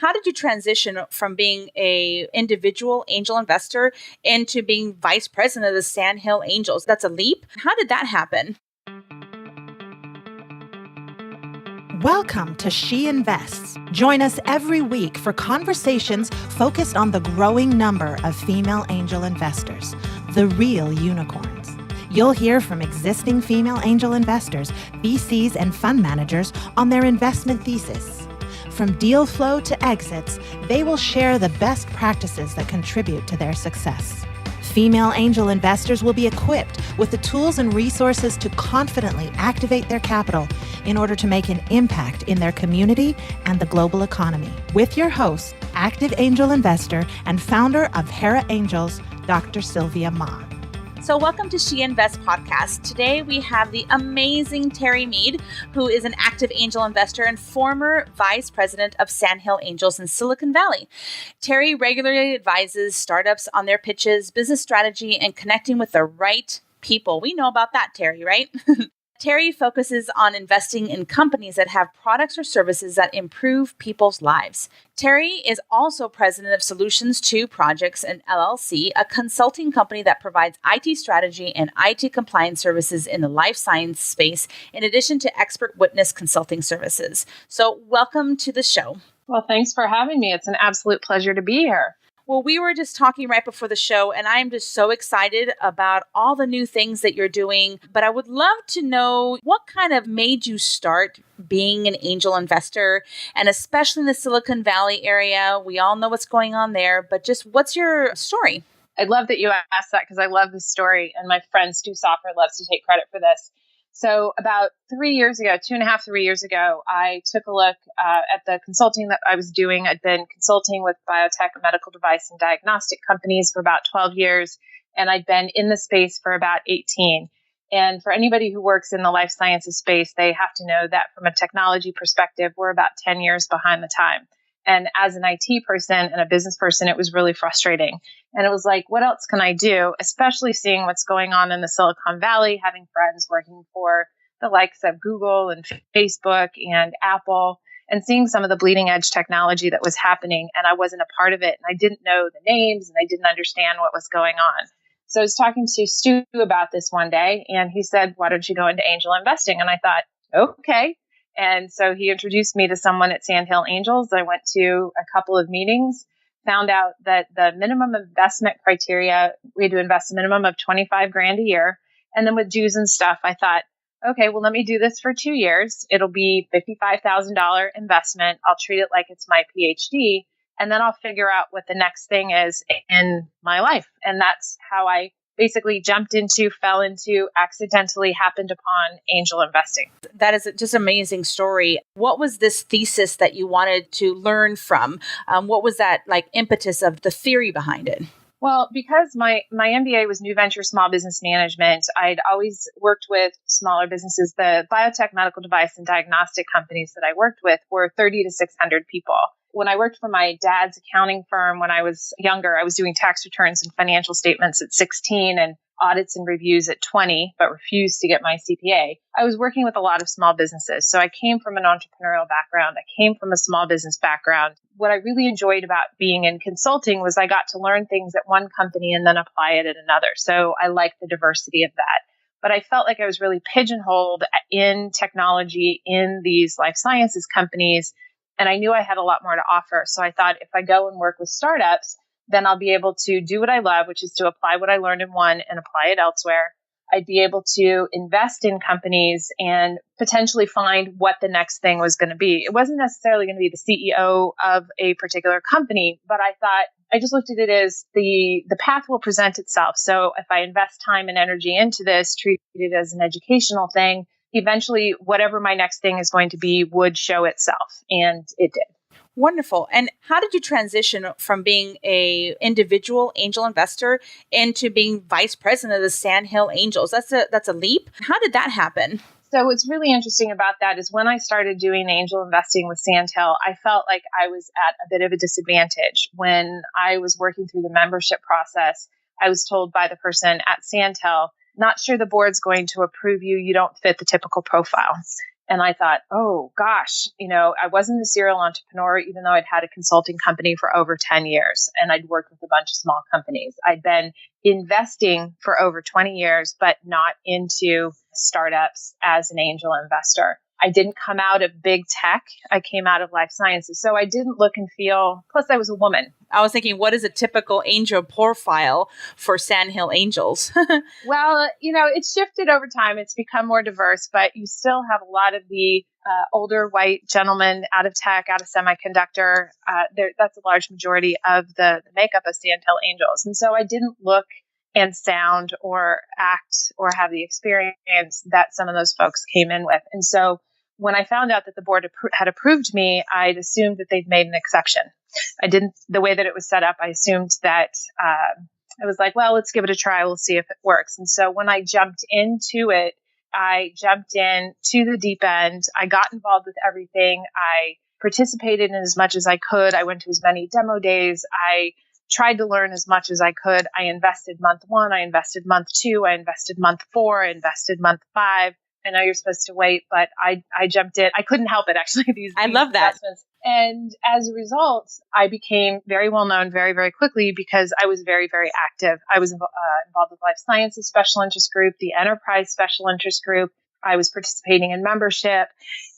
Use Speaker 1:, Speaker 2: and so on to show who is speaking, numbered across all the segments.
Speaker 1: how did you transition from being a individual angel investor into being vice president of the Sandhill Angels? That's a leap. How did that happen?
Speaker 2: Welcome to She Invests. Join us every week for conversations focused on the growing number of female angel investors, the real unicorns. You'll hear from existing female angel investors, VCs, and fund managers on their investment thesis. From deal flow to exits, they will share the best practices that contribute to their success. Female angel investors will be equipped with the tools and resources to confidently activate their capital in order to make an impact in their community and the global economy. With your host, active angel investor and founder of Hera Angels, Dr. Silvia Mead.
Speaker 1: So welcome to She Invests podcast. Today we have the amazing Terri Mead, who is an active angel investor and former vice president of Sandhill Angels in Silicon Valley. Terri regularly advises startups on their pitches, business strategy, and connecting with the right people. We know about that, Terri, right? Terri focuses on investing in companies that have products or services that improve people's lives. Terri is also president of Solutions2Projects LLC, a consulting company that provides IT strategy and IT compliance services in the life science space, in addition to expert witness consulting services. So welcome to the show.
Speaker 3: Well, thanks for having me. It's an absolute pleasure to be here.
Speaker 1: Well, we were just talking right before the show, and I'm just so excited about all the new things that you're doing. But I would love to know what kind of made you start being an angel investor, and especially in the Silicon Valley area. We all know what's going on there, but just what's your story?
Speaker 3: I love that you asked that because I love this story, and my friend Stu Soffer loves to take credit for this. So about 3 years ago, 3 years ago, I took a look at the consulting that I was doing. I'd been consulting with biotech, medical device, and diagnostic companies for about 12 years, and I'd been in the space for about 18. And for anybody who works in the life sciences space, they have to know that from a technology perspective, we're about 10 years behind the time. And as an IT person and a business person, it was really frustrating. And it was like, what else can I do? Especially seeing what's going on in the Silicon Valley, having friends working for the likes of Google and Facebook and Apple, and seeing some of the bleeding edge technology that was happening. And I wasn't a part of it. And I didn't know the names and I didn't understand what was going on. So I was talking to Stu about this one day, and he said, why don't you go into angel investing? And I thought, okay. And so he introduced me to someone at Sandhill Angels. I went to a couple of meetings, found out that the minimum investment criteria, we had to invest a minimum of $25,000 a year. And then with dues and stuff, I thought, okay, well, let me do this for 2 years. It'll be $55,000 investment. I'll treat it like it's my PhD. And then I'll figure out what the next thing is in my life. And that's how I basically fell into, accidentally happened upon angel investing.
Speaker 1: That is just an amazing story. What was this thesis that you wanted to learn from? What was that impetus of the theory behind it?
Speaker 3: Well, because my MBA was New Venture Small Business Management, I'd always worked with smaller businesses. The biotech, medical device, and diagnostic companies that I worked with were 30 to 600 people. When I worked for my dad's accounting firm when I was younger, I was doing tax returns and financial statements at 16 and audits and reviews at 20, but refused to get my CPA. I was working with a lot of small businesses. So I came from an entrepreneurial background. I came from a small business background. What I really enjoyed about being in consulting was I got to learn things at one company and then apply it at another. So I liked the diversity of that. But I felt like I was really pigeonholed in technology in these life sciences companies. And I knew I had a lot more to offer. So I thought if I go and work with startups, then I'll be able to do what I love, which is to apply what I learned in one and apply it elsewhere. I'd be able to invest in companies and potentially find what the next thing was going to be. It wasn't necessarily going to be the CEO of a particular company, but I thought, I just looked at it as the path will present itself. So if I invest time and energy into this, treat it as an educational thing, eventually whatever my next thing is going to be would show itself. And it did.
Speaker 1: Wonderful. And how did you transition from being a individual angel investor into being vice president of the Sandhill Angels? That's a leap. How did that happen?
Speaker 3: So what's really interesting about that is when I started doing angel investing with Sandhill, I felt like I was at a bit of a disadvantage. When I was working through the membership process, I was told by the person at Sandhill, not sure the board's going to approve you. You don't fit the typical profile. And I thought, oh gosh, I wasn't a serial entrepreneur, even though I'd had a consulting company for over 10 years and I'd worked with a bunch of small companies. I'd been investing for over 20 years, but not into startups as an angel investor. I didn't come out of big tech. I came out of life sciences. So I didn't look and feel, plus I was a woman.
Speaker 1: I was thinking, what is a typical angel profile for Sandhill Angels?
Speaker 3: Well, it's shifted over time. It's become more diverse, but you still have a lot of the older white gentlemen out of tech, out of semiconductor. That's a large majority of the makeup of Sandhill Angels. And so I didn't look and sound or act or have the experience that some of those folks came in with. And so when I found out that the board had approved me, I'd assumed that they'd made an exception. The way that it was set up, I assumed that I was like, well, let's give it a try. We'll see if it works. And so when I jumped into it, I jumped in to the deep end. I got involved with everything. I participated in as much as I could. I went to as many demo days. I tried to learn as much as I could. I invested month 1. I invested month 2. I invested month 4. I invested month 5. I know you're supposed to wait, but I jumped in. I couldn't help it, actually.
Speaker 1: I love that.
Speaker 3: And as a result, I became very well known very, very quickly because I was very, very active. I was involved with Life Sciences Special Interest Group, the Enterprise Special Interest Group. I was participating in membership.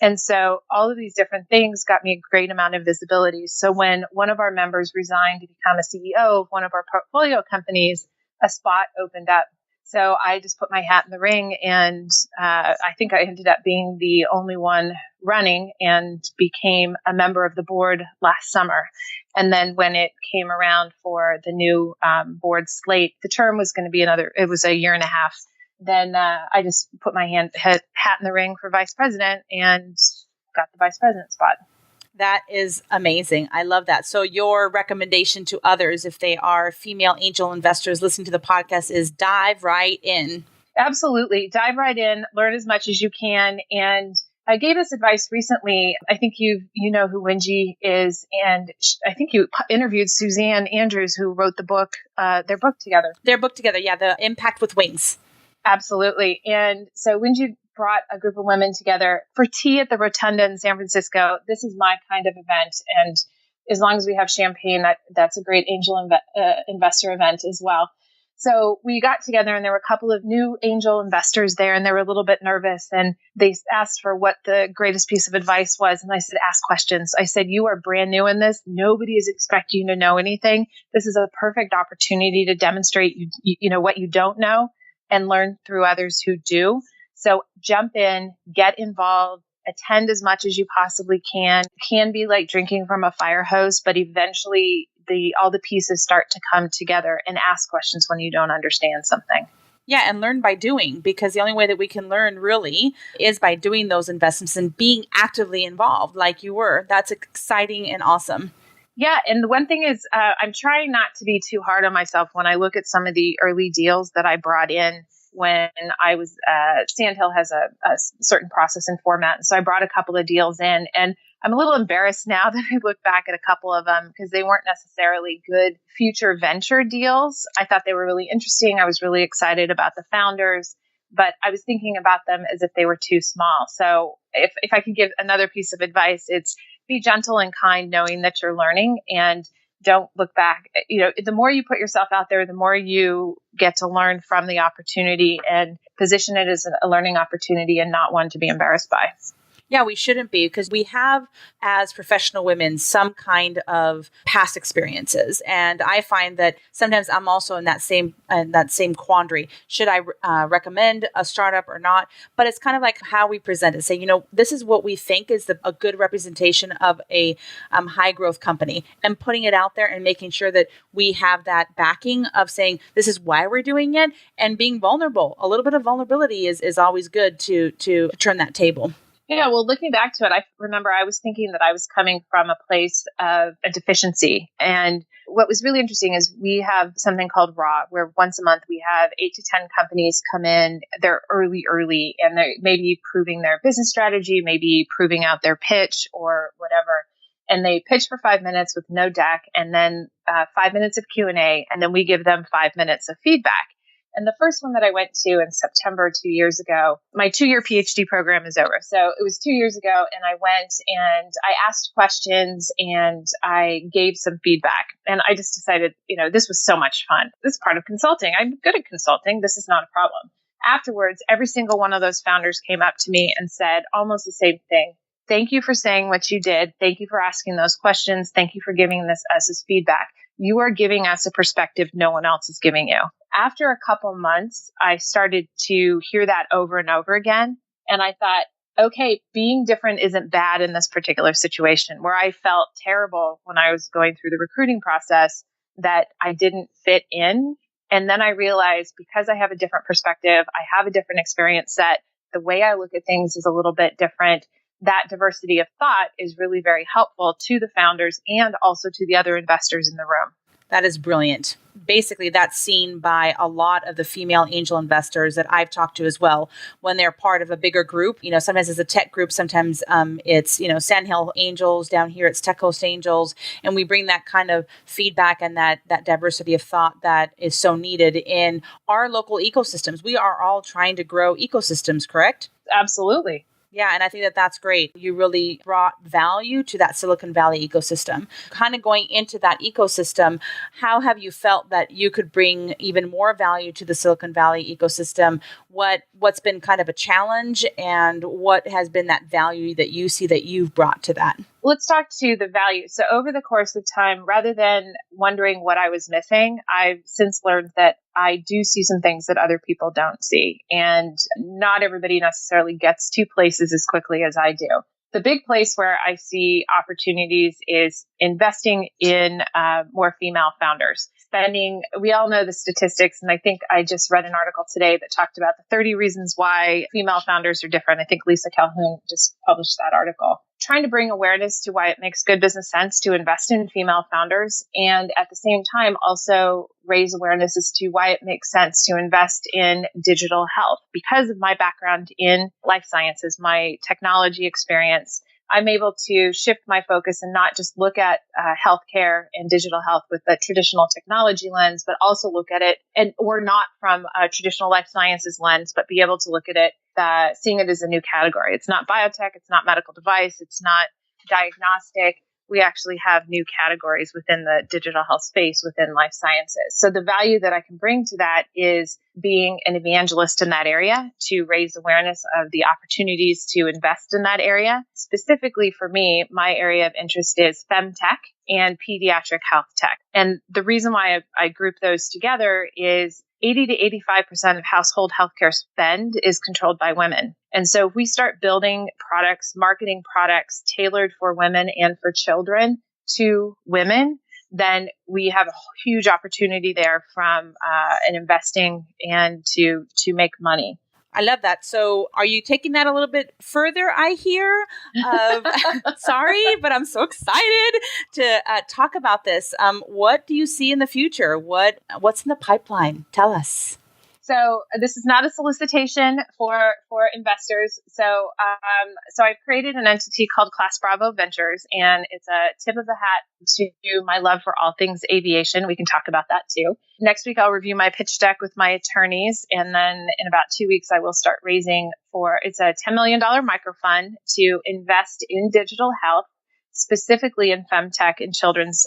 Speaker 3: And so all of these different things got me a great amount of visibility. So when one of our members resigned to become a CEO of one of our portfolio companies, a spot opened up. So I just put my hat in the ring, and I think I ended up being the only one running and became a member of the board last summer. And then when it came around for the new board slate, the term was going to be it was a year and a half. Then I just put my hat in the ring for vice president and got the vice president spot.
Speaker 1: That is amazing. I love that. So your recommendation to others, if they are female angel investors listening to the podcast, is dive right in.
Speaker 3: Absolutely. Dive right in, learn as much as you can. And I gave this advice recently. I think you know who Wenji is. And I think you interviewed Suzanne Andrews, who wrote the book, their book together.
Speaker 1: Yeah. The Impact with Wings.
Speaker 3: Absolutely. And so Wenji brought a group of women together for tea at the Rotunda in San Francisco. This is my kind of event. And as long as we have champagne, that's a great angel investor event as well. So we got together and there were a couple of new angel investors there and they were a little bit nervous and they asked for what the greatest piece of advice was. And I said, ask questions. I said, you are brand new in this. Nobody is expecting you to know anything. This is a perfect opportunity to demonstrate you know what you don't know and learn through others who do. So jump in, get involved, attend as much as you possibly can. It can be like drinking from a fire hose, but eventually all the pieces start to come together, and ask questions when you don't understand something.
Speaker 1: Yeah, and learn by doing, because the only way that we can learn really is by doing those investments and being actively involved like you were. That's exciting and awesome.
Speaker 3: Yeah. And the one thing is, I'm trying not to be too hard on myself when I look at some of the early deals that I brought in when I was, Sandhill has a certain process and format. And so I brought a couple of deals in, and I'm a little embarrassed now that I look back at a couple of them because they weren't necessarily good future venture deals. I thought they were really interesting. I was really excited about the founders, but I was thinking about them as if they were too small. So if I can give another piece of advice, it's be gentle and kind, knowing that you're learning, and don't look back. The more you put yourself out there, the more you get to learn from the opportunity and position it as a learning opportunity and not one to be embarrassed by.
Speaker 1: Yeah, we shouldn't be, because we have, as professional women, some kind of past experiences. And I find that sometimes I'm also in that same quandary. Should I recommend a startup or not? But it's kind of like how we present it. Say, this is what we think is a good representation of a high growth company, and putting it out there and making sure that we have that backing of saying, this is why we're doing it, and being vulnerable. A little bit of vulnerability is always good to turn that table.
Speaker 3: Yeah, well, looking back to it, I remember I was thinking that I was coming from a place of a deficiency. And what was really interesting is we have something called RAW, where once a month we have 8 to 10 companies come in. They're early, and they're maybe proving their business strategy, maybe proving out their pitch or whatever. And they pitch for 5 minutes with no deck, and then 5 minutes of Q&A, and then we give them 5 minutes of feedback. And the first one that I went to in September 2 years ago, my 2-year PhD program is over. So it was 2 years ago, and I went and I asked questions and I gave some feedback. And I just decided, this was so much fun. This is part of consulting. I'm good at consulting. This is not a problem. Afterwards, every single one of those founders came up to me and said almost the same thing. Thank you for saying what you did. Thank you for asking those questions. Thank you for giving us this feedback. You are giving us a perspective no one else is giving you. After a couple months, I started to hear that over and over again. And I thought, okay, being different isn't bad in this particular situation where I felt terrible when I was going through the recruiting process that I didn't fit in. And then I realized because I have a different perspective, I have a different experience set, the way I look at things is a little bit different. That diversity of thought is really very helpful to the founders and also to the other investors in the room.
Speaker 1: That is brilliant. Basically, that's seen by a lot of the female angel investors that I've talked to as well when they're part of a bigger group. Sometimes it's a tech group, sometimes it's, Sandhill Angels, down here it's Tech Coast Angels. And we bring that kind of feedback and that diversity of thought that is so needed in our local ecosystems. We are all trying to grow ecosystems, correct?
Speaker 3: Absolutely.
Speaker 1: Yeah, and I think that that's great. You really brought value to that Silicon Valley ecosystem. Kind of going into that ecosystem, how have you felt that you could bring even more value to the Silicon Valley ecosystem? What's been kind of a challenge and what has been that value that you see that you've brought to that?
Speaker 3: Let's talk to the value. So over the course of time, rather than wondering what I was missing, I've since learned that I do see some things that other people don't see. And not everybody necessarily gets to places as quickly as I do. The big place where I see opportunities is investing in more female founders. We all know the statistics, and I think I just read an article today that talked about the 30 reasons why female founders are different. I think Lisa Calhoun just published that article. Trying to bring awareness to why it makes good business sense to invest in female founders, and at the same time also raise awareness as to why it makes sense to invest in digital health. Because of my background in life sciences, my technology experience, I'm able to shift my focus and not just look at healthcare and digital health with a traditional technology lens, but also look at it or not from a traditional life sciences lens, but be able to look at it, seeing it as a new category. It's not biotech, it's not medical device, it's not diagnostic. We actually have new categories within the digital health space within life sciences. So the value that I can bring to that is being an evangelist in that area to raise awareness of the opportunities to invest in that area. Specifically for me, my area of interest is femtech and pediatric health tech. And the reason why I group those together is 80 to 85% of household healthcare spend is controlled by women. And so if we start building products, marketing products tailored for women and for children to women, then we have a huge opportunity there from an investing and to make money.
Speaker 1: I love that. So are you taking that a little bit further, I hear? Sorry, but I'm so excited to talk about this. What do you see in the future? What's in the pipeline? Tell us.
Speaker 3: So this is not a solicitation for investors. So I've created an entity called Class Bravo Ventures, and it's a tip of the hat to my love for all things aviation. We can talk about that too. Next week, I'll review my pitch deck with my attorneys, and then in about 2 weeks, I will start raising it's a $10 million microfund to invest in digital health, specifically in femtech and children's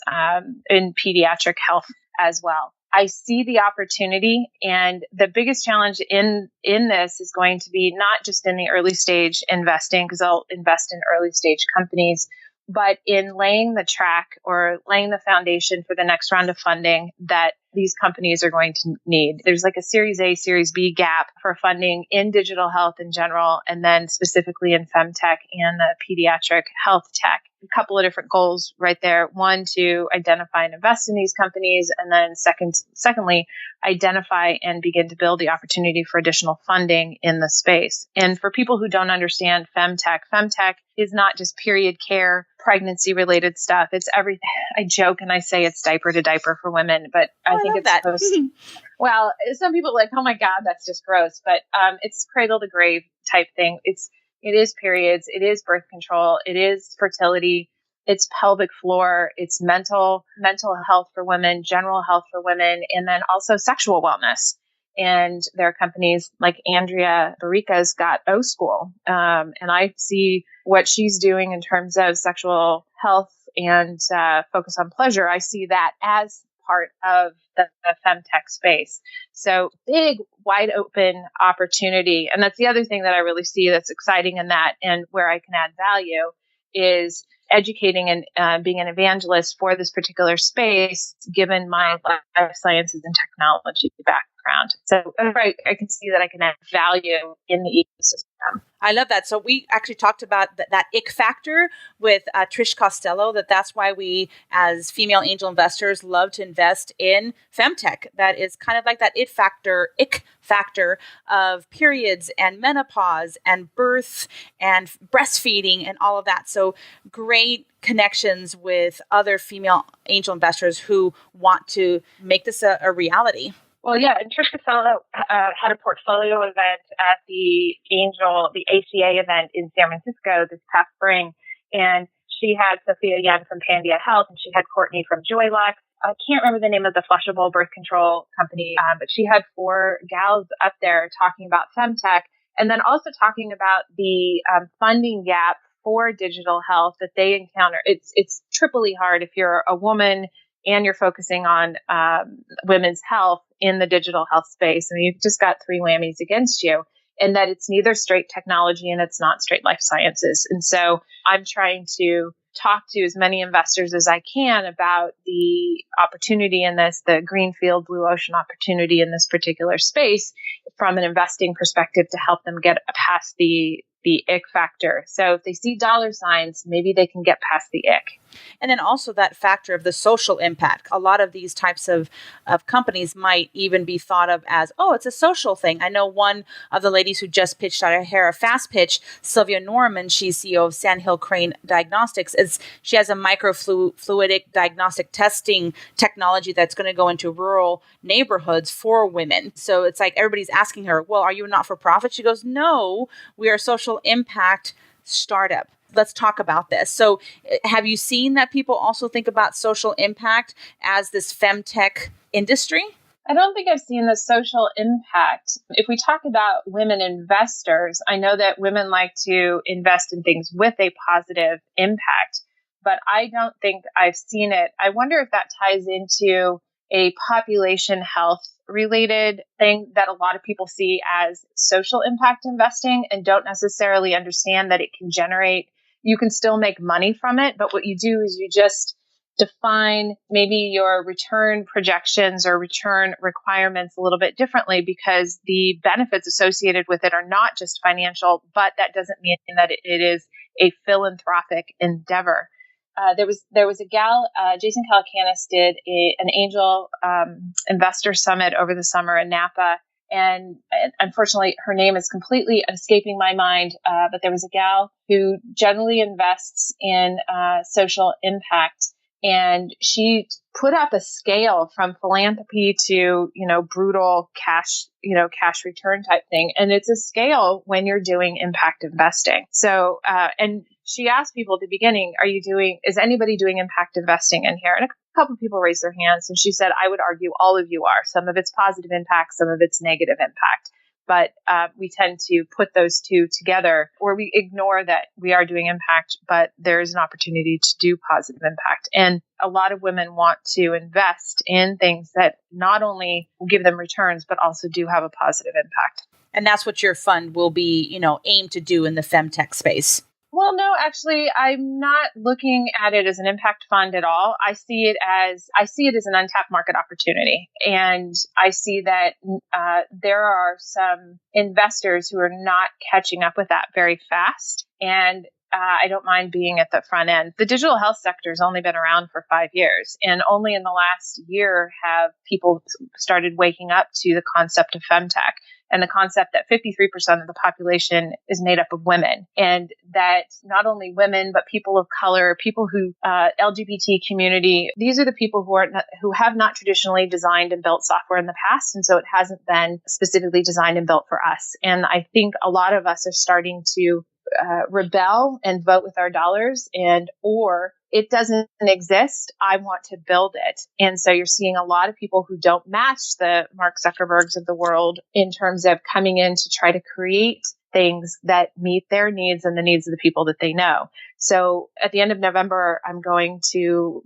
Speaker 3: in pediatric health as well. I see the opportunity, and the biggest challenge in this is going to be not just in the early stage investing, because I'll invest in early stage companies, but in laying the track or laying the foundation for the next round of funding that these companies are going to need. There's like a Series A, Series B gap for funding in digital health in general, and then specifically in femtech and the pediatric health tech. A couple of different goals right there. One, to identify and invest in these companies, and then secondly, identify and begin to build the opportunity for additional funding in the space. And for people who don't understand femtech is not just period care, pregnancy related stuff. It's everything. I joke and I say it's diaper to diaper for women, but I think it's supposed to. Well, some people are like, oh my God, that's just gross. But it's cradle to grave type thing. It is periods, it is birth control, it is fertility, it's pelvic floor, it's mental health for women, general health for women, and then also sexual wellness. And there are companies like Andrea Barica's got O School. And I see what she's doing in terms of sexual health and focus on pleasure. I see that as part of the femtech space. So big, wide open opportunity. And that's the other thing that I really see that's exciting in that and where I can add value is educating and being an evangelist for this particular space, given my life sciences and technology background. So I can see that I can add value in the ecosystem.
Speaker 1: I love that. So we actually talked about that ick factor with Trish Costello, that's why we as female angel investors love to invest in femtech. That is kind of like that ick factor of periods and menopause and birth and breastfeeding and all of that. So great connections with other female angel investors who want to make this a reality.
Speaker 3: Well, yeah, and Trish Costello had a portfolio event at the ACA event in San Francisco this past spring, and she had Sophia Yen from Pandia Health, and she had Courtney from Joylux. I can't remember the name of the flushable birth control company, but she had 4 gals up there talking about femtech, and then also talking about the funding gap for digital health that they encounter. It's triply hard if you're a woman and you're focusing on women's health in the digital health space. I mean, you've just got 3 whammies against you, and that it's neither straight technology and it's not straight life sciences. And so I'm trying to talk to as many investors as I can about the opportunity in this, the greenfield blue ocean opportunity in this particular space from an investing perspective to help them get past the ick factor. So if they see dollar signs, maybe they can get past the ick.
Speaker 1: And then also that factor of the social impact. A lot of these types of companies might even be thought of as, oh, it's a social thing. I know one of the ladies who just pitched out a fast pitch, Silvia Norman, she's CEO of Sandhill Crane Diagnostics. She has a microfluidic diagnostic testing technology that's going to go into rural neighborhoods for women. So it's like everybody's asking her, well, are you a not-for-profit? She goes, no, we are a social impact startup. Let's talk about this. So have you seen that people also think about social impact as this femtech industry?
Speaker 3: I don't think I've seen the social impact. If we talk about women investors, I know that women like to invest in things with a positive impact, but I don't think I've seen it. I wonder if that ties into a population health related thing that a lot of people see as social impact investing and don't necessarily understand that it can generate, you can still make money from it. But what you do is you just define maybe your return projections or return requirements a little bit differently because the benefits associated with it are not just financial, but that doesn't mean that it is a philanthropic endeavor. There was a gal, Jason Calacanis did an angel investor summit over the summer in Napa. And unfortunately, her name is completely escaping my mind. But there was a gal who generally invests in social impact. And she put up a scale from philanthropy to, brutal cash return type thing. And it's a scale when you're doing impact investing. So, and she asked people at the beginning, is anybody doing impact investing in here? And a couple of people raised their hands. And she said, I would argue all of you are. Some of it's positive impact, some of it's negative impact. But we tend to put those two together, or we ignore that we are doing impact, but there is an opportunity to do positive impact. And a lot of women want to invest in things that not only will give them returns, but also do have a positive impact.
Speaker 1: And that's what your fund will be, aimed to do in the femtech space.
Speaker 3: Well, no, actually, I'm not looking at it as an impact fund at all. I see it as an untapped market opportunity. And I see that there are some investors who are not catching up with that very fast. And I don't mind being at the front end. The digital health sector has only been around for 5 years. And only in the last year have people started waking up to the concept of femtech. And the concept that 53% of the population is made up of women, and that not only women, but people of color, people who, LGBT community, these are the people who have not traditionally designed and built software in the past. And so it hasn't been specifically designed and built for us. And I think a lot of us are starting to rebel and vote with our dollars or it doesn't exist. I want to build it. And so you're seeing a lot of people who don't match the Mark Zuckerbergs of the world in terms of coming in to try to create things that meet their needs and the needs of the people that they know. So at the end of November, I'm going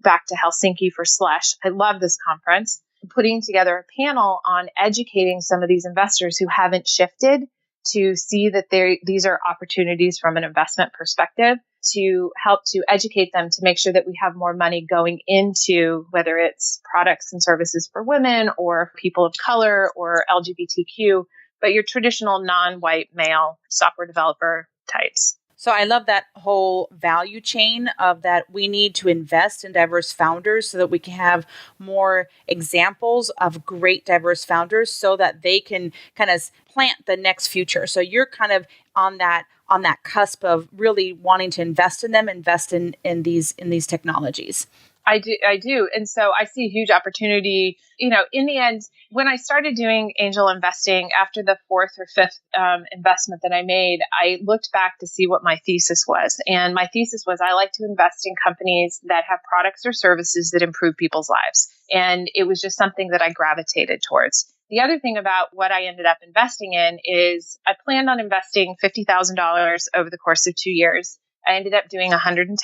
Speaker 3: back to Helsinki for Slush. I love this conference. I'm putting together a panel on educating some of these investors who haven't shifted to see that these are opportunities from an investment perspective, to help to educate them to make sure that we have more money going into whether it's products and services for women or people of color or LGBTQ, but your traditional non-white male software developer types.
Speaker 1: So I love that whole value chain of that we need to invest in diverse founders so that we can have more examples of great diverse founders so that they can kind of plant the next future. So you're kind of on that cusp of really wanting to invest in them, invest in these technologies.
Speaker 3: I do. And so I see a huge opportunity. In the end, when I started doing angel investing after the fourth or fifth investment that I made, I looked back to see what my thesis was. And my thesis was I like to invest in companies that have products or services that improve people's lives. And it was just something that I gravitated towards. The other thing about what I ended up investing in is I planned on investing $50,000 over the course of 2 years. I ended up doing $110,000.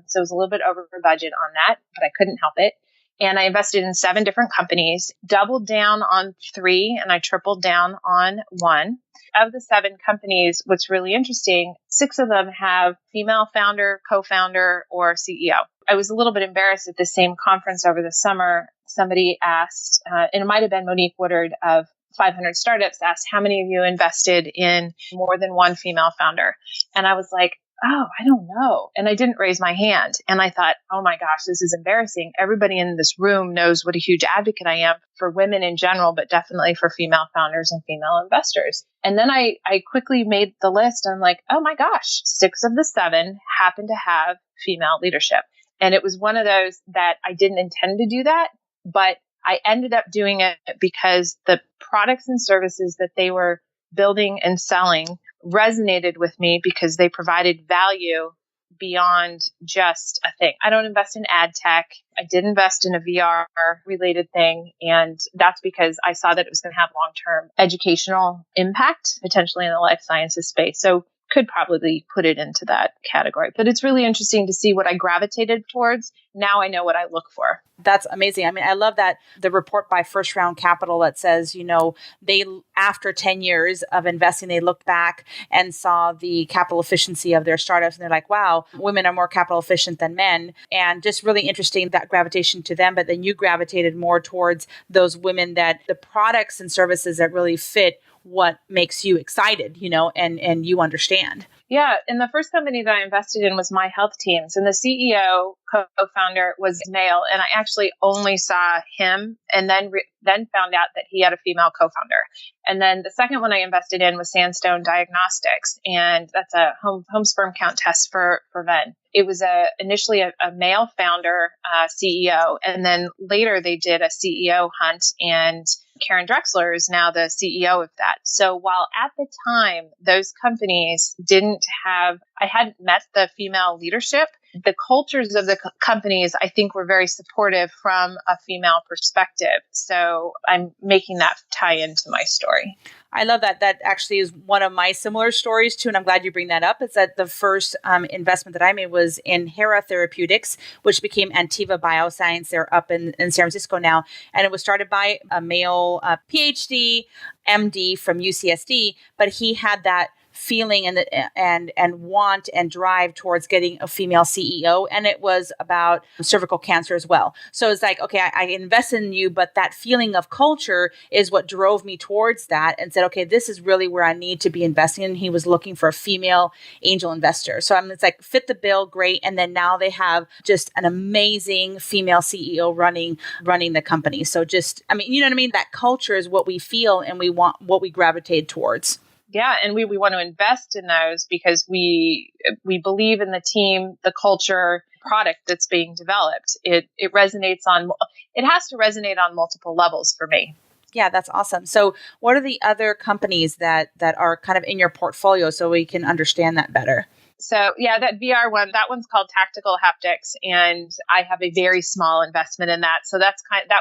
Speaker 3: So it was a little bit over budget on that, but I couldn't help it. And I invested in 7 different companies, doubled down on 3, and I tripled down on 1. Of the 7 companies, what's really interesting, 6 of them have female founder, co-founder, or CEO. I was a little bit embarrassed at the same conference over the summer. Somebody asked, and it might have been Monique Woodard of 500 Startups, asked how many of you invested in more than one female founder? And I was like, oh, I don't know. And I didn't raise my hand. And I thought, oh my gosh, this is embarrassing. Everybody in this room knows what a huge advocate I am for women in general, but definitely for female founders and female investors. And then I quickly made the list. I'm like, oh my gosh, 6 of the 7 happen to have female leadership. And it was one of those that I didn't intend to do that, but I ended up doing it because the products and services that they were building and selling resonated with me because they provided value beyond just a thing. I don't invest in ad tech. I did invest in a VR related thing. And that's because I saw that it was going to have long-term educational impact, potentially in the life sciences space. So could probably put it into that category. But it's really interesting to see what I gravitated towards. Now I know what I look for.
Speaker 1: That's amazing. I mean, I love that the report by First Round Capital that says, they, after 10 years of investing, they looked back and saw the capital efficiency of their startups. And they're like, wow, women are more capital efficient than men. And just really interesting that gravitation to them. But then you gravitated more towards those women that the products and services that really fit what makes you excited, and you understand.
Speaker 3: Yeah. And the first company that I invested in was My Health Teams. And the CEO, co-founder, was male. And I actually only saw him and then found out that he had a female co-founder. And then the second one I invested in was Sandstone Diagnostics. And that's a home sperm count test for men. It was initially a male founder, CEO. And then later they did a CEO hunt, and Karen Drexler is now the CEO of that. So while at the time, those companies I hadn't met the female leadership, the cultures of the companies, I think, were very supportive from a female perspective. So I'm making that tie into my story.
Speaker 1: I love that. That actually is one of my similar stories too. And I'm glad you bring that up. It's that the first investment that I made was in Hera Therapeutics, which became Antiva Bioscience. They're up in San Francisco now. And it was started by a male PhD, MD from UCSD, but he had that feeling and want and drive towards getting a female CEO. And it was about cervical cancer as well. So it's like, okay, I invested in you, but that feeling of culture is what drove me towards that and said, okay, this is really where I need to be investing. And he was looking for a female angel investor. So it's like, fit the bill, great. And then now they have just an amazing female CEO running the company. So just, you know what I mean? That culture is what we feel and we want, what we gravitate towards.
Speaker 3: Yeah. And we want to invest in those because we believe in the team, the culture, product that's being developed. It has to resonate on multiple levels for me.
Speaker 1: Yeah, that's awesome. So what are the other companies that are kind of in your portfolio so we can understand that better?
Speaker 3: So yeah, that VR one, that one's called Tactical Haptics, and I have a very small investment in that. So that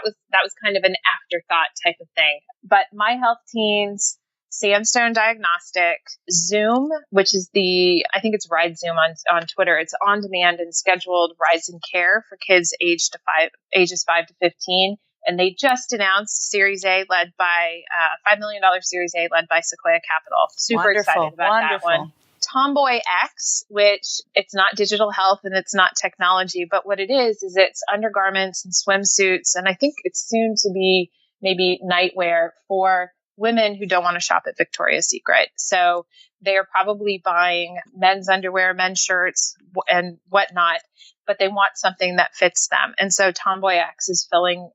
Speaker 3: was kind of an afterthought type of thing. But My Health Teens, Sandstone Diagnostic, Zoom, which is I think it's Ride Zoom on Twitter. It's on demand and scheduled rides and care for kids ages 5 to 15. And they just announced Series A led by $5 million Series A led by Sequoia Capital. Super excited about that one. Tomboy X, which it's not digital health and it's not technology, but what it is it's undergarments and swimsuits. And I think it's soon to be maybe nightwear for women who don't want to shop at Victoria's Secret. So they are probably buying men's underwear, men's shirts and whatnot, but they want something that fits them. And so Tomboy X is filling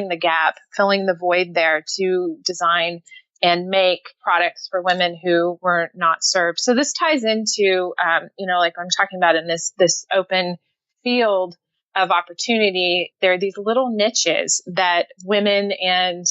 Speaker 3: the gap, filling the void there to design and make products for women who were not served. So this ties into, like I'm talking about in this open field of opportunity, there are these little niches that women and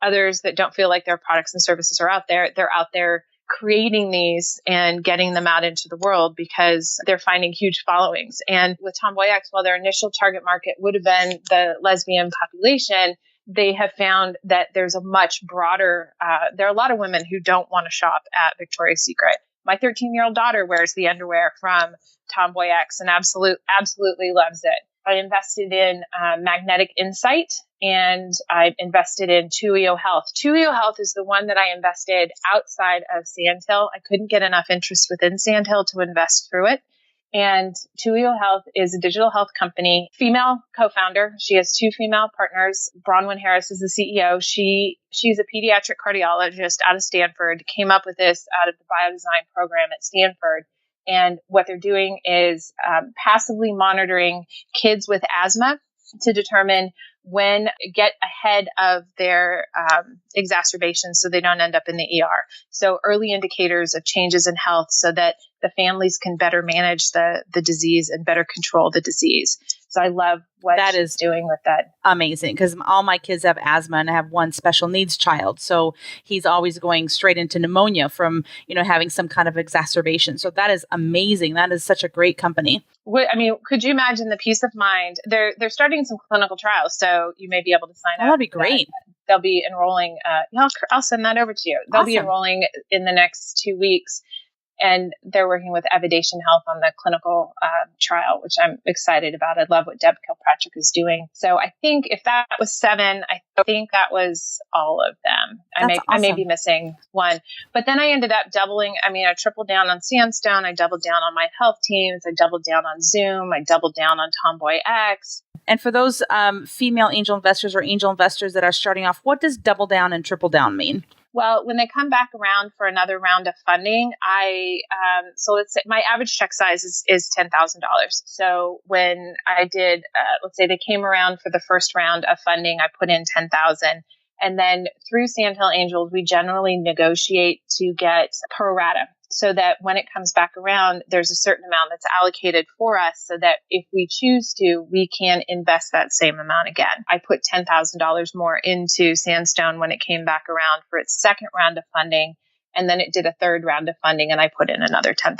Speaker 3: others that don't feel like their products and services are out there. They're out there creating these and getting them out into the world because they're finding huge followings. And with Tomboy X, while their initial target market would have been the lesbian population, they have found that there's a much broader, there are a lot of women who don't want to shop at Victoria's Secret. My 13-year-old daughter wears the underwear from Tomboy X and absolutely loves it. I invested in Magnetic Insight and I invested in Tuio Health. Tuio Health is the one that I invested outside of Sandhill. I couldn't get enough interest within Sandhill to invest through it. And Tuio Health is a digital health company, female co-founder. She has 2 female partners. Bronwyn Harris is the CEO. She's a pediatric cardiologist out of Stanford, came up with this out of the biodesign program at Stanford. And what they're doing is passively monitoring kids with asthma to determine get ahead of their exacerbations so they don't end up in the ER. So early indicators of changes in health so that the families can better manage the disease and better control the disease. So I love what that is doing with that.
Speaker 1: Amazing, because all my kids have asthma and I have one special needs child. So he's always going straight into pneumonia from, having some kind of exacerbation. So that is amazing. That is such a great company.
Speaker 3: Could you imagine the peace of mind? They're starting some clinical trials, so you may be able to sign up.
Speaker 1: That'd be great.
Speaker 3: They'll be enrolling. I'll send that over to you. They'll be enrolling in the next 2 weeks. And they're working with Evidation Health on the clinical trial, which I'm excited about. I love what Deb Kilpatrick is doing. So I think if that was 7, I think that was all of them. I may be missing one. But then I ended up doubling. I tripled down on Sandstone. I doubled down on My Health Teams. I doubled down on Zoom. I doubled down on Tomboy X.
Speaker 1: And for those female angel investors or angel investors that are starting off, what does double down and triple down mean?
Speaker 3: Well, when they come back around for another round of funding, so let's say my average check size is $10,000. So when I did, let's say they came around for the first round of funding, I put in $10,000. And then through Sandhill Angels, we generally negotiate to get pro rata, so that when it comes back around, there's a certain amount that's allocated for us so that if we choose to, we can invest that same amount again. I put $10,000 more into Sandstone when it came back around for its second round of funding. And then it did a third round of funding and I put in another $10,000.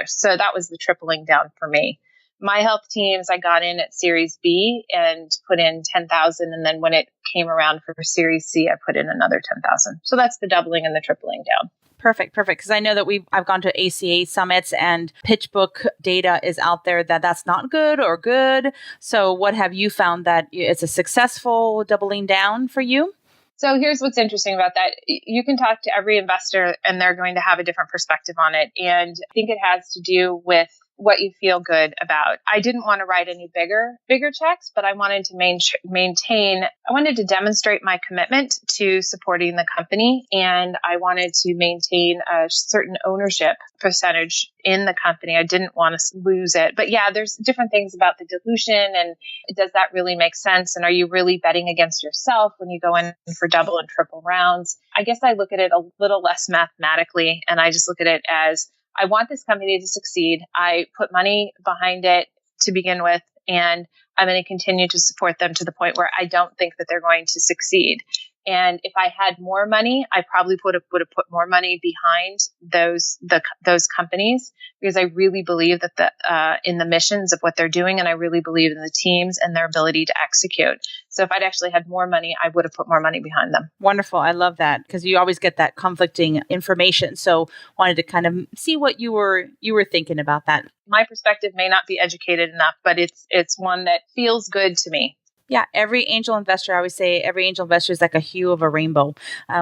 Speaker 3: So that was the tripling down for me. My Health Teams, I got in at Series B and put in 10,000. And then when it came around for Series C, I put in another 10,000. So that's the doubling and the tripling down.
Speaker 1: Perfect. Because I know that I've gone to ACA summits and pitch book data is out there that's not good or good. So what have you found that it's a successful doubling down for you?
Speaker 3: So here's what's interesting about that. You can talk to every investor and they're going to have a different perspective on it. And I think it has to do with what you feel good about. I didn't want to write any bigger checks, but I wanted to I wanted to demonstrate my commitment to supporting the company. And I wanted to maintain a certain ownership percentage in the company. I didn't want to lose it. But yeah, there's different things about the dilution and does that really make sense? And are you really betting against yourself when you go in for double and triple rounds? I guess I look at it a little less mathematically and I just look at it as I want this company to succeed. I put money behind it to begin with, and I'm going to continue to support them to the point where I don't think that they're going to succeed. And if I had more money, I probably would have put more money behind those companies, because I really believe that in the missions of what they're doing, and I really believe in the teams and their ability to execute. So if I'd actually had more money, I would have put more money behind them.
Speaker 1: Wonderful. I love that, because you always get that conflicting information. So wanted to kind of see what you were thinking about that.
Speaker 3: My perspective may not be educated enough, but it's one that feels good to me.
Speaker 1: Yeah, every angel investor, I always say every angel investor is like a hue of a rainbow.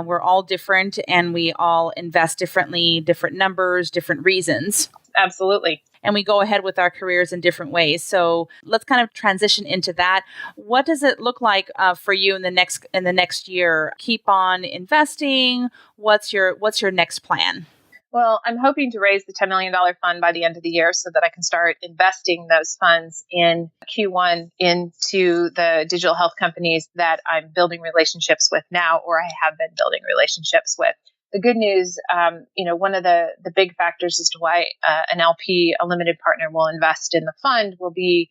Speaker 1: We're all different, and we all invest differently, different numbers, different reasons.
Speaker 3: Absolutely.
Speaker 1: And we go ahead with our careers in different ways. So let's kind of transition into that. What does it look like for you in the next year? Keep on investing. What's your next plan?
Speaker 3: Well, I'm hoping to raise the $10 million fund by the end of the year so that I can start investing those funds in Q1 into the digital health companies that I'm building relationships with now, or I have been building relationships with. The good news, one of the big factors as to why an LP, a limited partner, will invest in the fund will be,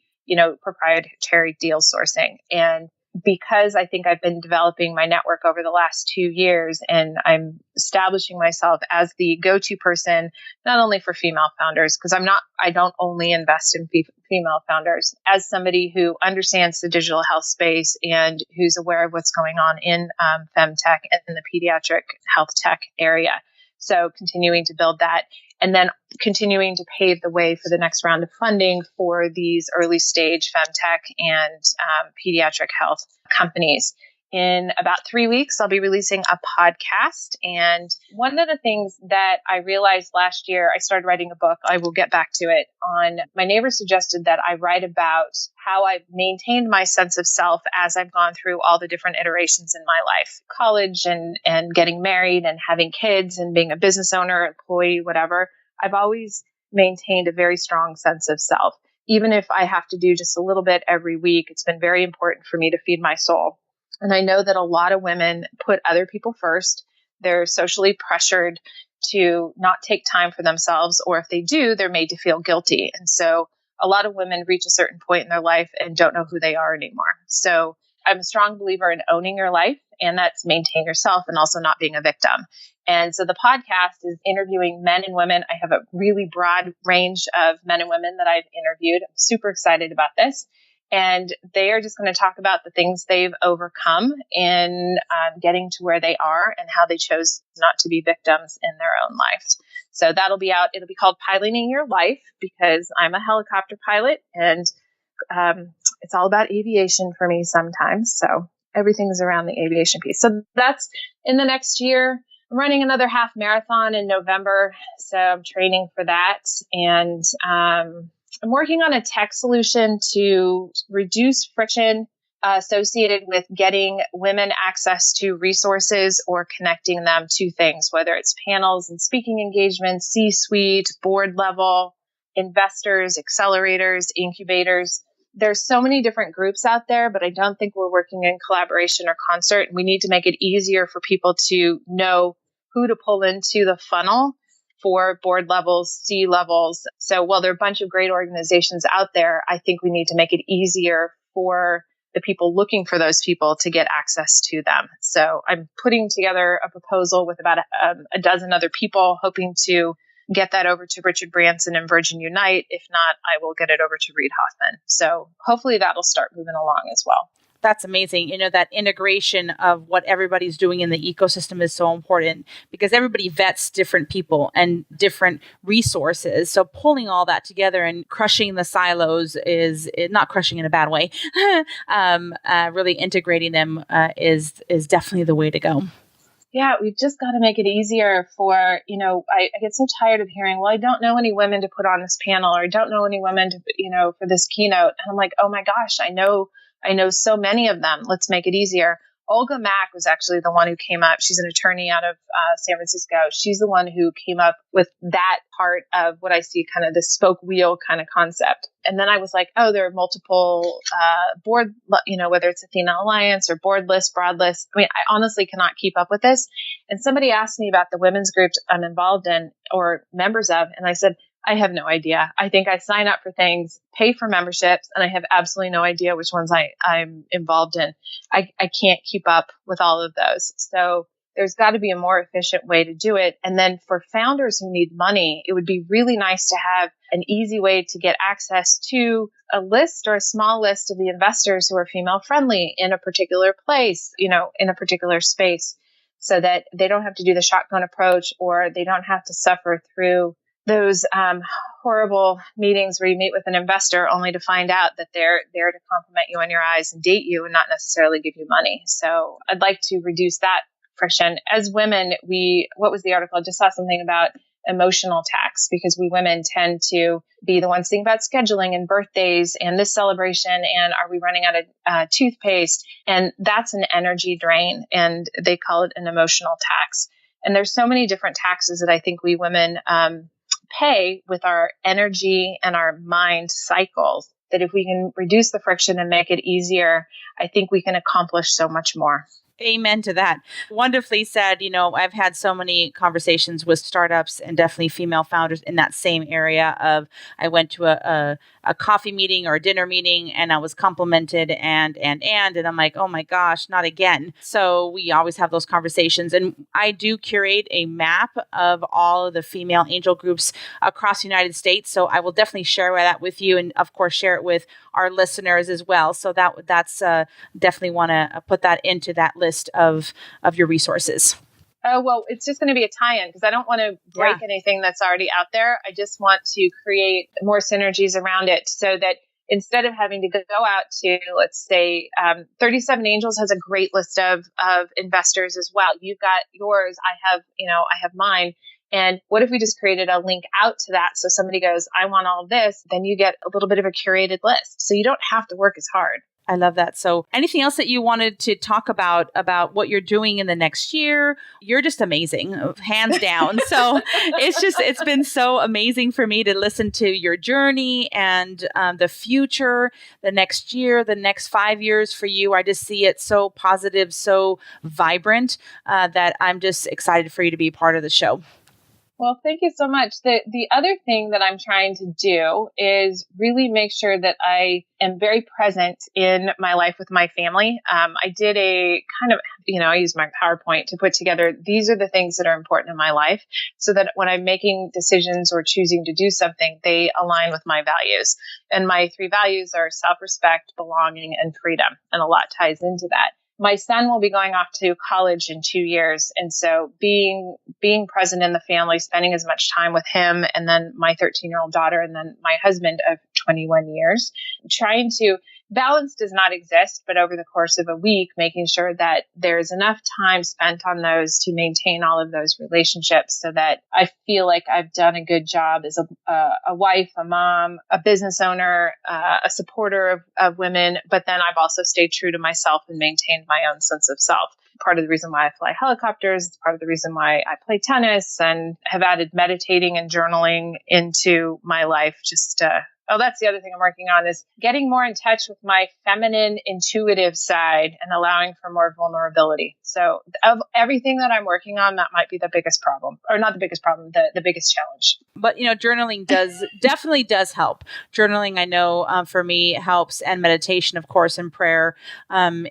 Speaker 3: proprietary deal sourcing. And because I think I've been developing my network over the last 2 years, and I'm establishing myself as the go-to person, not only for female founders, because I don't only invest in female founders, as somebody who understands the digital health space and who's aware of what's going on in femtech and in the pediatric health tech area. So continuing to build that, and then continuing to pave the way for the next round of funding for these early stage femtech and pediatric health companies. In about 3 weeks, I'll be releasing a podcast. And one of the things that I realized last year, I started writing a book. I will get back to it. My neighbor suggested that I write about how I've maintained my sense of self as I've gone through all the different iterations in my life, college and getting married and having kids and being a business owner, employee, whatever. I've always maintained a very strong sense of self. Even if I have to do just a little bit every week, it's been very important for me to feed my soul. And I know that a lot of women put other people first. They're socially pressured to not take time for themselves, or if they do, they're made to feel guilty. And so a lot of women reach a certain point in their life and don't know who they are anymore. So I'm a strong believer in owning your life, and that's maintain yourself and also not being a victim. And so the podcast is interviewing men and women. I have a really broad range of men and women that I've interviewed. I'm super excited about this. And they are just going to talk about the things they've overcome in getting to where they are and how they chose not to be victims in their own lives. So that'll be out. It'll be called Piloting Your Life, because I'm a helicopter pilot, and it's all about aviation for me sometimes. So everything's around the aviation piece. So that's in the next year. I'm running another half marathon in November, so I'm training for that. And I'm working on a tech solution to reduce friction associated with getting women access to resources or connecting them to things, whether it's panels and speaking engagements, C-suite, board level, investors, accelerators, incubators. There's so many different groups out there, but I don't think we're working in collaboration or concert. We need to make it easier for people to know who to pull into the funnel for board levels, C levels. So while there are a bunch of great organizations out there, I think we need to make it easier for the people looking for those people to get access to them. So I'm putting together a proposal with about a dozen other people, hoping to get that over to Richard Branson and Virgin Unite. If not, I will get it over to Reid Hoffman. So hopefully that'll start moving along as well.
Speaker 1: That's amazing. That integration of what everybody's doing in the ecosystem is so important, because everybody vets different people and different resources. So pulling all that together and crushing the silos is not crushing in a bad way. Really integrating them is definitely the way to go.
Speaker 3: Yeah, we've just got to make it easier for, I get so tired of hearing, well, I don't know any women to put on this panel, or I don't know any women to, for this keynote. And I'm like, oh my gosh, I know so many of them. Let's make it easier. Olga Mack was actually the one who came up. She's an attorney out of San Francisco. She's the one who came up with that part of what I see kind of the spoke wheel kind of concept. And then I was like, oh, there are multiple board, whether it's Athena Alliance or board list, broad list. I mean, I honestly cannot keep up with this. And somebody asked me about the women's group I'm involved in or members of. And I said, I have no idea. I think I sign up for things, pay for memberships, and I have absolutely no idea which ones I'm involved in. I can't keep up with all of those. So there's got to be a more efficient way to do it. And then for founders who need money, it would be really nice to have an easy way to get access to a list or a small list of the investors who are female friendly in a particular place, in a particular space, so that they don't have to do the shotgun approach, or they don't have to suffer through those horrible meetings where you meet with an investor only to find out that they're there to compliment you on your eyes and date you and not necessarily give you money. So I'd like to reduce that friction. As women, what was the article? I just saw something about emotional tax, because we women tend to be the ones thinking about scheduling and birthdays and this celebration and are we running out of toothpaste? And that's an energy drain, and they call it an emotional tax. And there's so many different taxes that I think we women pay with our energy and our mind cycles, that if we can reduce the friction and make it easier, I think we can accomplish so much more.
Speaker 1: Amen to that. Wonderfully said. I've had so many conversations with startups and definitely female founders in that same area of, I went to a coffee meeting or a dinner meeting and I was complimented and I'm like, oh my gosh, not again. So we always have those conversations. And I do curate a map of all of the female angel groups across the United States. So I will definitely share that with you, and of course share it with our listeners as well. So that's definitely want to put that into that list of your resources.
Speaker 3: Oh, well, it's just going to be a tie-in, because I don't want to break anything that's already out there. I just want to create more synergies around it, so that instead of having to go out to, let's say, 37 Angels has a great list of investors as well. You've got yours. I have mine. And what if we just created a link out to that? So somebody goes, I want all of this. Then you get a little bit of a curated list. So you don't have to work as hard.
Speaker 1: I love that. So anything else that you wanted to talk about what you're doing in the next year? You're just amazing, hands down. So it's been so amazing for me to listen to your journey and the future, the next year, the next 5 years for you. I just see it so positive, so vibrant that I'm just excited for you to be part of the show.
Speaker 3: Well, thank you so much. The other thing that I'm trying to do is really make sure that I am very present in my life with my family. I did a kind of, I used my PowerPoint to put together, these are the things that are important in my life, so that when I'm making decisions or choosing to do something, they align with my values. And my 3 values are self-respect, belonging, and freedom. And a lot ties into that. My son will be going off to college in 2 years. And so being present in the family, spending as much time with him, and then my 13-year-old daughter, and then my husband of 21 years, trying to balance does not exist, but over the course of a week, making sure that there's enough time spent on those to maintain all of those relationships, so that I feel like I've done a good job as a wife, a mom, a business owner, a supporter of women. But then I've also stayed true to myself and maintained my own sense of self. Part of the reason why I fly helicopters, part of the reason why I play tennis, and have added meditating and journaling into my life. That's the other thing I'm working on, is getting more in touch with my feminine, intuitive side and allowing for more vulnerability. So of everything that I'm working on, that might be the biggest problem, or not the biggest problem, the biggest challenge.
Speaker 1: But, journaling definitely does help. Journaling, I know for me helps, and meditation, of course, and prayer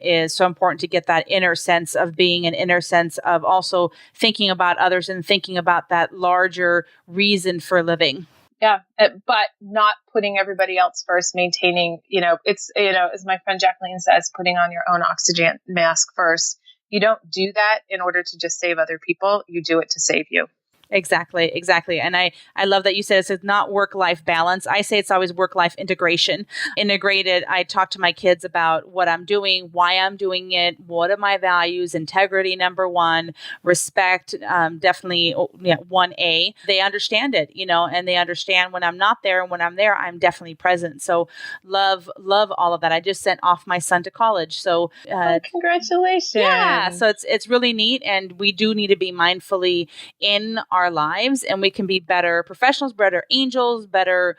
Speaker 1: is so important to get that inner sense of being, an inner sense of also thinking about others and thinking about that larger reason for living.
Speaker 3: Yeah, but not putting everybody else first, maintaining, it's, as my friend Jacqueline says, putting on your own oxygen mask first. You don't do that in order to just save other people. You do it to save you.
Speaker 1: Exactly. And I love that you said it's not work-life balance. I say it's always work-life integration. Integrated, I talk to my kids about what I'm doing, why I'm doing it, what are my values, integrity, number one, respect, definitely 1A. They understand it, and they understand when I'm not there, and when I'm there, I'm definitely present. So love all of that. I just sent off my son to college. So
Speaker 3: congratulations.
Speaker 1: Yeah. So it's really neat. And we do need to be mindfully in our lives, and we can be better professionals, better angels, better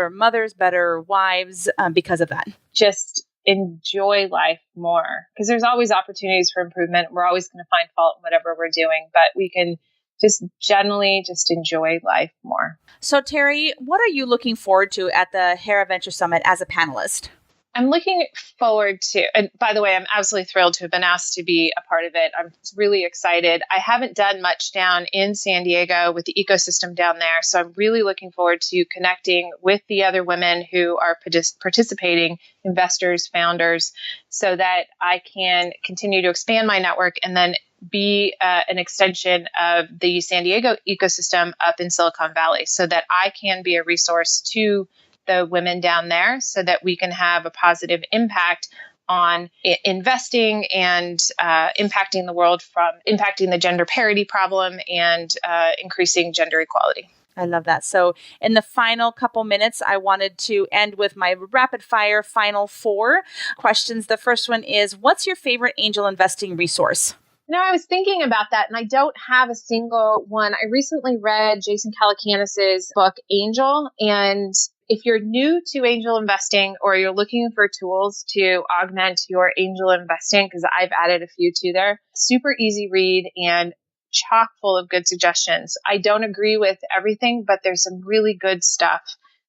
Speaker 1: mothers, better wives because of that.
Speaker 3: Just enjoy life more, because there's always opportunities for improvement. We're always going to find fault in whatever we're doing, but we can just generally just enjoy life more.
Speaker 1: So Terri, what are you looking forward to at the Hera Venture Summit as a panelist?
Speaker 3: I'm looking forward to, and by the way, I'm absolutely thrilled to have been asked to be a part of it. I'm really excited. I haven't done much down in San Diego with the ecosystem down there. So I'm really looking forward to connecting with the other women who are participating, investors, founders, so that I can continue to expand my network and then be an extension of the San Diego ecosystem up in Silicon Valley, so that I can be a resource to the women down there, so that we can have a positive impact on investing and impacting the world, from impacting the gender parity problem and increasing gender equality.
Speaker 1: I love that. So in the final couple minutes, I wanted to end with my rapid fire final 4 questions. The first one is, what's your favorite angel investing resource?
Speaker 3: I was thinking about that, and I don't have a single one. I recently read Jason Calacanis's book, Angel, and if you're new to angel investing or you're looking for tools to augment your angel investing, because I've added a few to there, super easy read and chock full of good suggestions. I don't agree with everything, but there's some really good stuff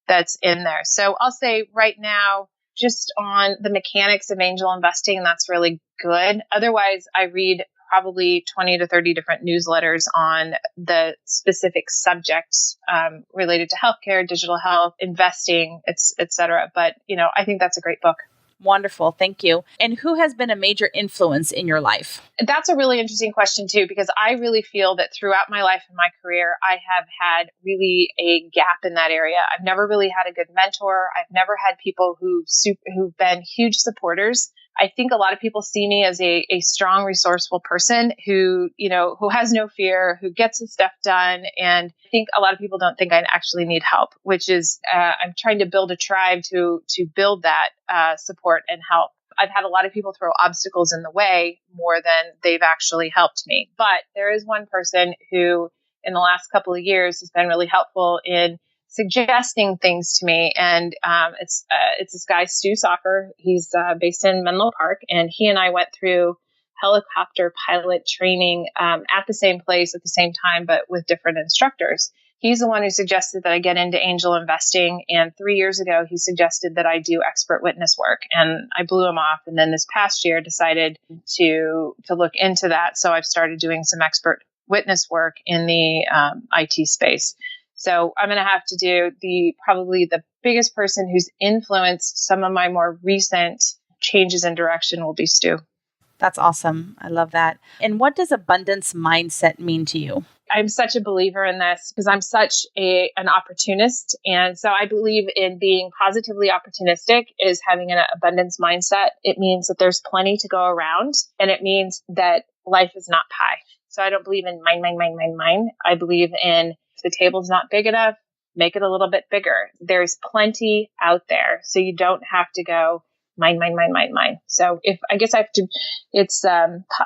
Speaker 3: that's in there. So I'll say right now, just on the mechanics of angel investing, that's really good. Otherwise, I read probably 20 to 30 different newsletters on the specific subjects related to healthcare, digital health, investing, et cetera. But, I think that's a great book.
Speaker 1: Wonderful. Thank you. And who has been a major influence in your life?
Speaker 3: That's a really interesting question, too, because I really feel that throughout my life and my career, I have had really a gap in that area. I've never really had a good mentor. I've never had people who've been huge supporters. I think a lot of people see me as a strong, resourceful person who has no fear, who gets his stuff done. And I think a lot of people don't think I actually need help, which is I'm trying to build a tribe to build that support and help. I've had a lot of people throw obstacles in the way more than they've actually helped me. But there is one person who in the last couple of years has been really helpful in suggesting things to me. And it's this guy, Stu Soffer. He's based in Menlo Park. And he and I went through helicopter pilot training at the same place at the same time, but with different instructors. He's the one who suggested that I get into angel investing. And 3 years ago, he suggested that I do expert witness work. And I blew him off. And then this past year decided to look into that. So I've started doing some expert witness work in the IT space. So I'm going to have to do probably the biggest person who's influenced some of my more recent changes in direction will be Stu.
Speaker 1: That's awesome. I love that. And what does abundance mindset mean to you?
Speaker 3: I'm such a believer in this because I'm such an opportunist. And so I believe in being positively opportunistic is having an abundance mindset. It means that there's plenty to go around, and it means that life is not pie. So I don't believe in mine. I believe in, if the table's not big enough, make it a little bit bigger. There's plenty out there. So you don't have to go mine. So it's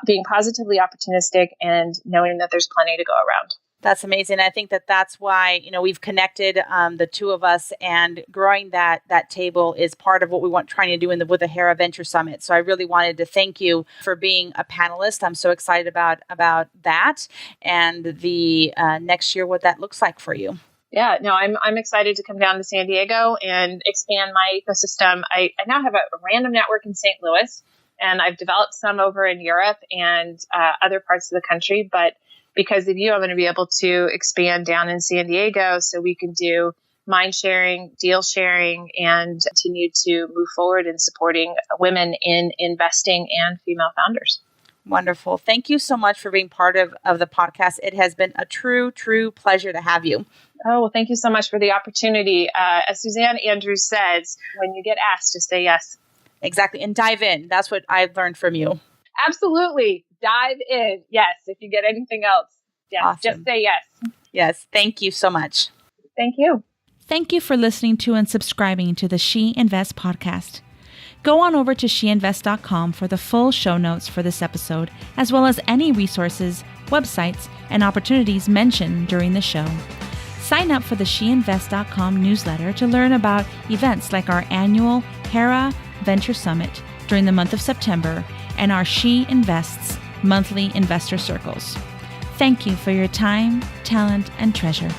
Speaker 3: being positively opportunistic and knowing that there's plenty to go around.
Speaker 1: That's amazing. I think that's why, we've connected the two of us, and growing that table is part of what we want trying to do with the Hera Venture Summit. So I really wanted to thank you for being a panelist. I'm so excited about that and the next year, what that looks like for you.
Speaker 3: Yeah, no, I'm excited to come down to San Diego and expand my ecosystem. I now have a random network in St. Louis, and I've developed some over in Europe and other parts of the country. But because of you, I'm going to be able to expand down in San Diego so we can do mind sharing, deal sharing, and continue to move forward in supporting women in investing and female founders.
Speaker 1: Wonderful. Thank you so much for being part of the podcast. It has been a true pleasure to have you.
Speaker 3: Oh, well, thank you so much for the opportunity. As Suzanne Andrews says, when you get asked, just say yes.
Speaker 1: Exactly. And dive in. That's what I've learned from you.
Speaker 3: Absolutely. Dive in. Yes. If you get anything else, yes, awesome. Just say yes.
Speaker 1: Yes. Thank you so much.
Speaker 3: Thank you.
Speaker 2: Thank you for listening to and subscribing to the She Invest podcast. Go on over to sheinvest.com for the full show notes for this episode, as well as any resources, websites, and opportunities mentioned during the show. Sign up for the sheinvest.com newsletter to learn about events like our annual Hera Venture Summit during the month of September and our She Invests monthly investor circles.
Speaker 1: Thank you for your time, talent, and treasure.